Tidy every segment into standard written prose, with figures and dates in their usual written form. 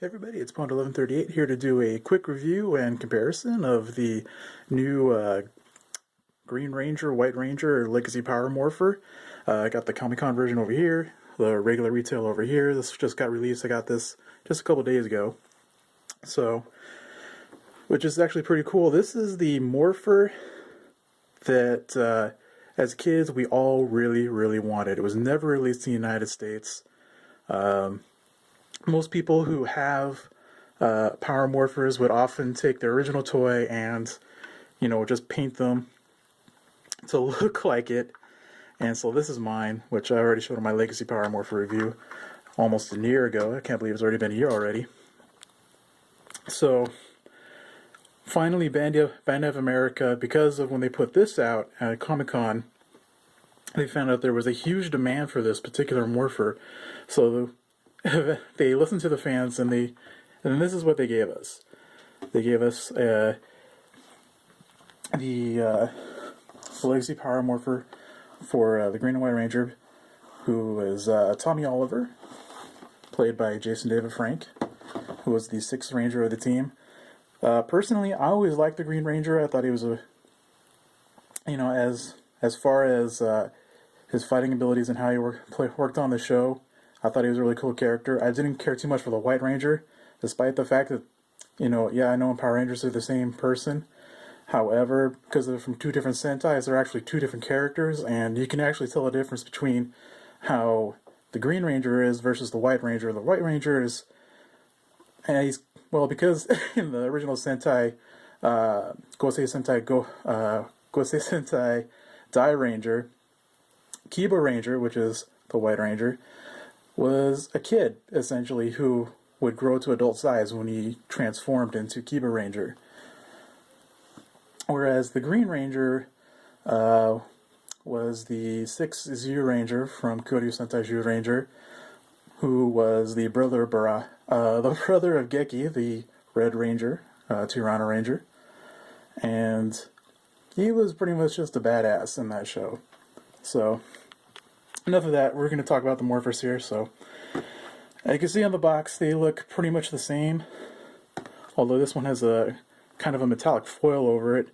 Hey everybody, it's Pond1138 here to do a quick review and comparison of the new Green Ranger, White Ranger, Legacy Power Morpher. I got the Comic-Con version over here, the regular retail over here. This just got released. I got this just a couple days ago. So, which is actually pretty cool. This is the Morpher that as kids we all really wanted. It was never released in the United States. Most people who have power morphers would often take their original toy and, just paint them to look like it. And so this is mine, which I already showed in my Legacy Power Morpher review almost a year ago. I can't believe it's already been a year already. So, finally, Bandai of America, because of when they put this out at Comic-Con, they found out there was a huge demand for this particular morpher. So they listened to the fans, and then this is what they gave us. They gave us the Legacy Power Morpher for the Green and White Ranger, who is Tommy Oliver, played by Jason David Frank, who was the sixth Ranger of the team. Personally, I always liked the Green Ranger. I thought he was as far as his fighting abilities and how he worked on the show, I thought he was a really cool character. I didn't care too much for the White Ranger, despite the fact that, I know in Power Rangers they're the same person. However, because they're from two different Sentais, they're actually two different characters, and you can actually tell the difference between how the Green Ranger is versus the White Ranger. The White Ranger is, because in the original Sentai, Gosei Sentai Dai Ranger, Kiba Ranger, which is the White Ranger, was a kid, essentially, who would grow to adult size when he transformed into Kiba Ranger. Whereas the Green Ranger was the sixth Zyu Ranger from Kyoryu Sentai Zyu Ranger, who was the brother of Geki, the Red Ranger, Tirana Ranger. And he was pretty much just a badass in that show. So, enough of that. We're going to talk about the morphers here. So, as you can see on the box, they look pretty much the same, although this one has a kind of a metallic foil over it,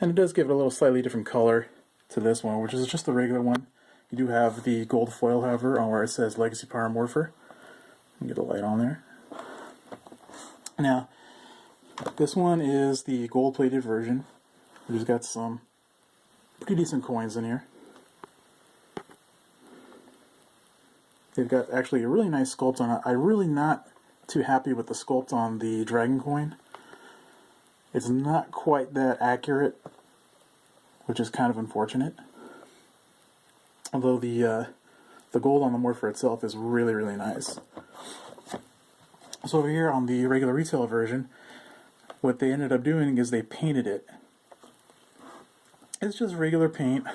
and it does give it a little slightly different color to this one, which is just the regular one. You do have the gold foil, however, on where it says Legacy Power Morpher. Get a light on there. Now, this one is the gold-plated version. It's got some pretty decent coins in here. They've got actually a really nice sculpt on it. I'm really not too happy with the sculpt on the Dragon Coin. It's not quite that accurate, which is kind of unfortunate. Although the gold on the Morpher itself is really nice. So over here on the regular retail version, what they ended up doing is they painted it. It's just regular paint.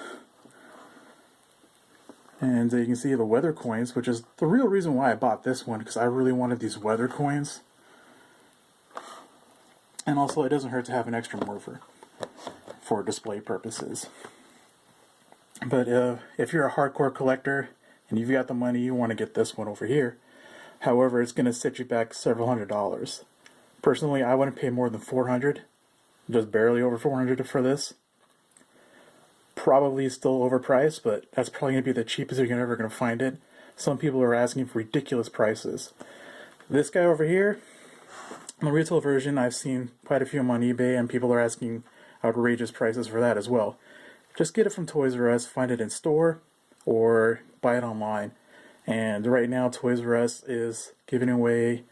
And you can see the weather coins, which is the real reason why I bought this one, because I really wanted these weather coins. And also, it doesn't hurt to have an extra Morpher for display purposes. But if you're a hardcore collector and you've got the money, you want to get this one over here. However, it's going to set you back several $100s. Personally, I wouldn't pay more than $400, just barely over $400 for this. Probably still overpriced, but that's probably going to be the cheapest you're ever going to find it. Some people are asking for ridiculous prices. This guy over here, the retail version, I've seen quite a few of them on eBay, and people are asking outrageous prices for that as well. Just get it from Toys R Us, find it in store, or buy it online. And right now, Toys R Us is giving away,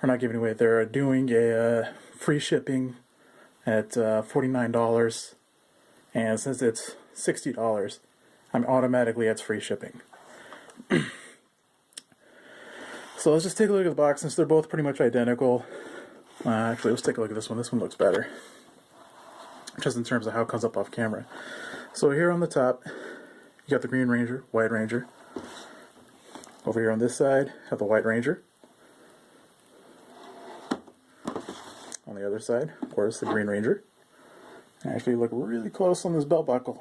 or not giving away, they're doing a free shipping at $49. And since it's $60, automatically it's free shipping. So let's just take a look at the box, since they're both pretty much identical. Actually, let's take a look at this one. This one looks better, just in terms of how it comes up off camera. So here on the top, you got the Green Ranger, White Ranger. Over here on this side, have the White Ranger. On the other side, of course, the Green Ranger. Actually, look really close on this belt buckle.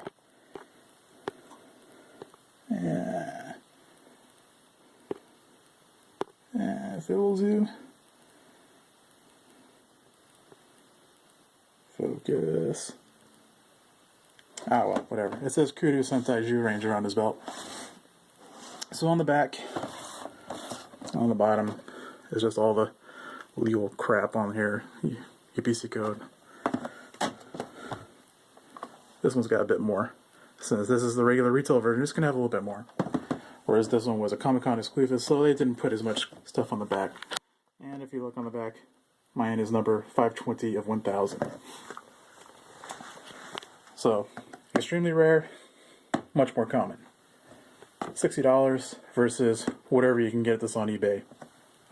Yeah, if it will do. this. Ah, well, whatever. It says Kudo Sentai Zhu Ranger on his belt. So on the back, on the bottom, is just all the legal crap on here. UPC code. This one's got a bit more. Since this is the regular retail version, it's going to have a little bit more. Whereas this one was a Comic-Con exclusive, so they didn't put as much stuff on the back. And if you look on the back, mine is number 520 of 1000. So, extremely rare, much more common. $60 versus whatever you can get this on eBay.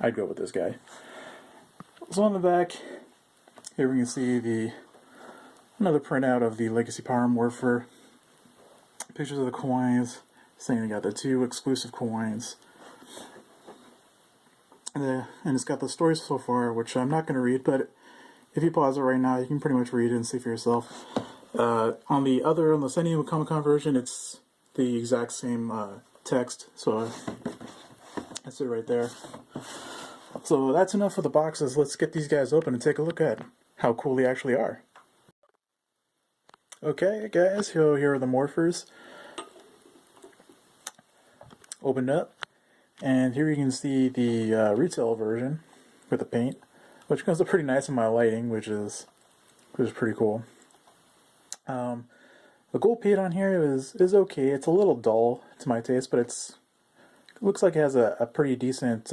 I'd go with this guy. So on the back, here we can see another printout of the Legacy Power Morpher. Pictures of the coins, saying they got the 2 exclusive coins. And it's got the stories so far, which I'm not going to read, but if you pause it right now, you can pretty much read it and see for yourself. On the San Diego Comic-Con version, it's the exact same text, so that's it right there. So that's enough for the boxes. Let's get these guys open and take a look at how cool they actually are. Okay, guys, here are the Morphers. Opened up. And here you can see the retail version with the paint, which comes up pretty nice in my lighting, which is pretty cool. The gold paint on here is okay. It's a little dull to my taste, but it looks like it has a pretty decent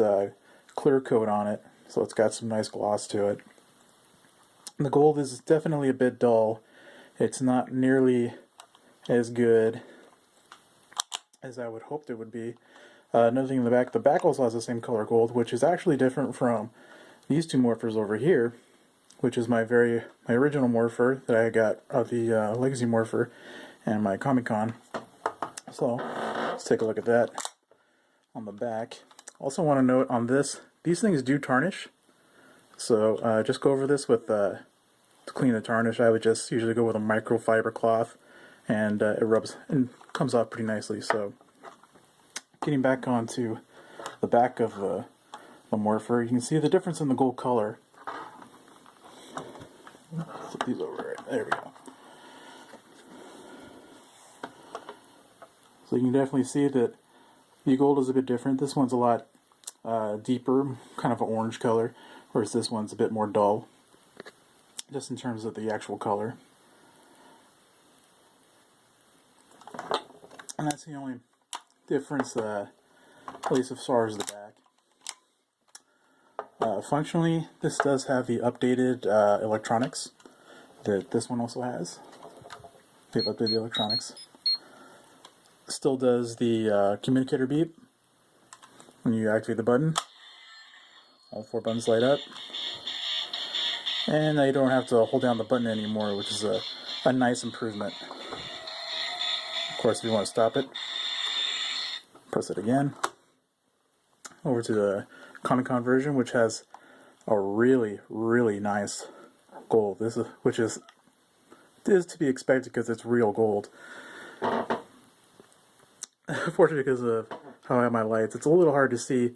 clear coat on it, so it's got some nice gloss to it. And the gold is definitely a bit dull. It's not nearly as good as I would hope it would be. Another thing in the back also has the same color gold, which is actually different from these 2 Morphers over here, which is my original Morpher that I got of the Legacy Morpher and my Comic-Con. So let's take a look at that on the back. Also want to note on this, these things do tarnish, so just go over this with to clean the tarnish. I would just usually go with a microfiber cloth, and it rubs and comes off pretty nicely. So getting back onto the back of the Morpher, you can see the difference in the gold color. Flip these over. There we go. So you can definitely see that the gold is a bit different. This one's a lot deeper, kind of an orange color, whereas this one's a bit more dull, just in terms of the actual color. And that's the only difference, at least as far as the back. Functionally, this does have the updated electronics that this one also has. They've updated the electronics. Still does the communicator beep when you activate the button. All 4 buttons light up. And now you don't have to hold down the button anymore, which is a nice improvement. Of course, if you want to stop it, press it again. Over to the Comic-Con version, which has a really, really nice gold. Which is to be expected because it's real gold. Unfortunately, because of how I have my lights, it's a little hard to see,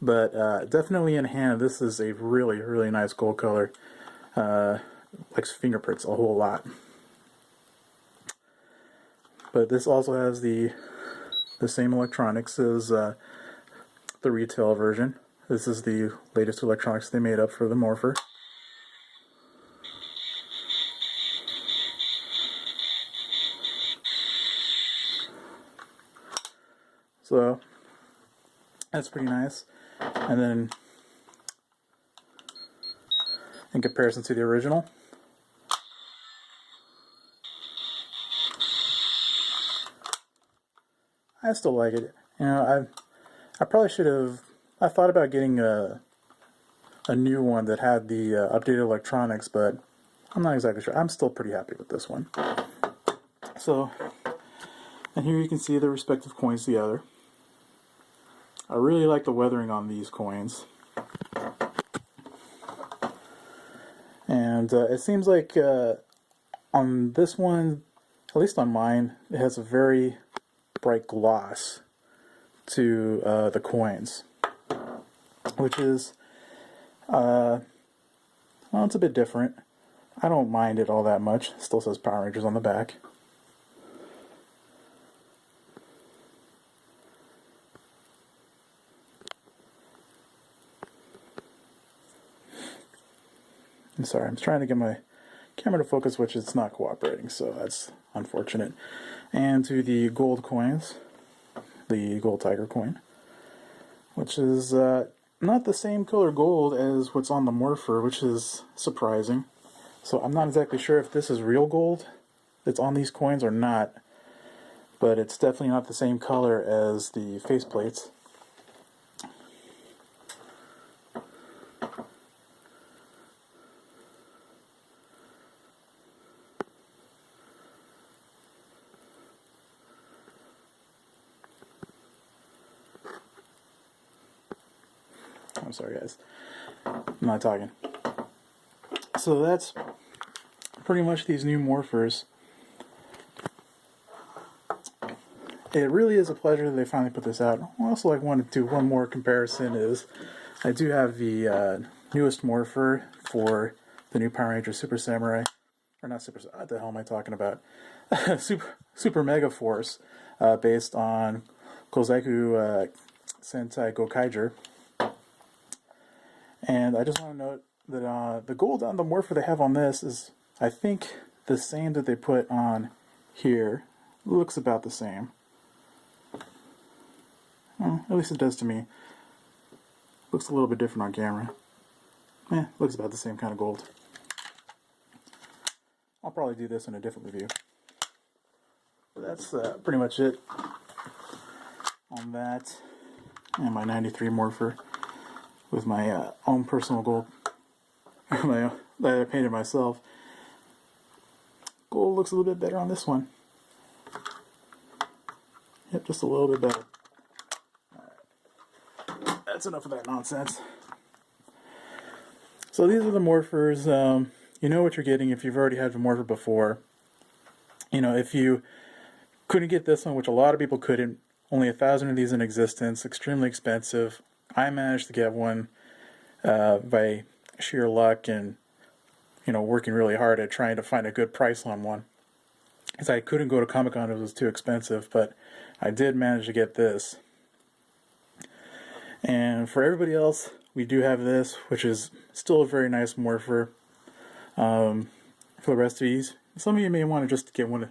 but definitely in hand, this is a really, really nice gold color. Likes fingerprints a whole lot. But this also has the same electronics as the retail version. This is the latest electronics they made up for the Morpher. So that's pretty nice. And then in comparison to the original, I still like it. You know, I probably should have. I thought about getting a new one that had the updated electronics, but I'm not exactly sure. I'm still pretty happy with this one. So, and here you can see the respective coins together. I really like the weathering on these coins. And it seems like on this one, at least on mine, it has a very bright gloss to the coins, which is, well, it's a bit different. I don't mind it all that much. It still says Power Rangers on the back. I'm sorry, I'm trying to get my camera to focus, which it's not cooperating, so that's unfortunate. And to the gold coins, the gold tiger coin, which is not the same color gold as what's on the Morpher, which is surprising. So I'm not exactly sure if this is real gold that's on these coins or not, but it's definitely not the same color as the faceplates. I'm sorry, guys. I'm not talking. So that's pretty much these new Morphers. It really is a pleasure that they finally put this out. I also wanted to do one more comparison is I do have the newest Morpher for the new Power Rangers Super Samurai. Or not Super, what the hell am I talking about? Super Mega Force, based on Kozaiku Sentai Gokaiger. And I just want to note that the gold on the Morpher they have on this is, I think, the same that they put on here. It looks about the same. Well, at least it does to me. Looks a little bit different on camera. Looks about the same kind of gold. I'll probably do this in a different review. But that's pretty much it on that. And my 93 Morpher with my own personal gold that I painted myself. Gold looks a little bit better on this one. Yep, just a little bit better. Alright. That's enough of that nonsense. So these are the Morphers. You know what you're getting if you've already had the Morpher before. You know, if you couldn't get this one, which a lot of people couldn't, only 1,000 of these in existence, extremely expensive. I managed to get one by sheer luck and, you know, working really hard at trying to find a good price on one. Because I couldn't go to Comic-Con, it was too expensive, but I did manage to get this. And for everybody else, we do have this, which is still a very nice Morpher. For the rest of these, some of you may want to just get one,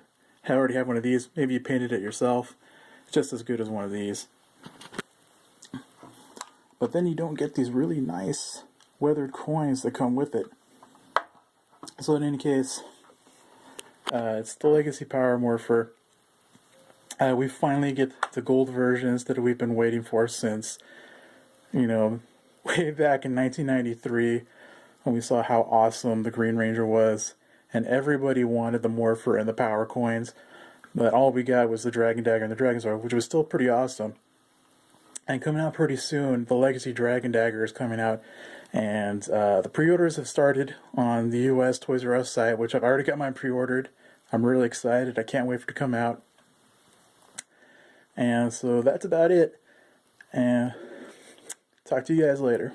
already have one of these. Maybe you painted it yourself. It's just as good as one of these. But then you don't get these really nice weathered coins that come with it. So in any case, it's the Legacy Power Morpher. We finally get the gold versions that we've been waiting for since, you know, way back in 1993 when we saw how awesome the Green Ranger was. And everybody wanted the Morpher and the Power coins. But all we got was the Dragon Dagger and the Dragon Sword, which was still pretty awesome. And coming out pretty soon, the Legacy Dragon Dagger is coming out. And the pre-orders have started on the US Toys R Us site, which I've already got mine pre-ordered. I'm really excited. I can't wait for it to come out. And so that's about it. And talk to you guys later.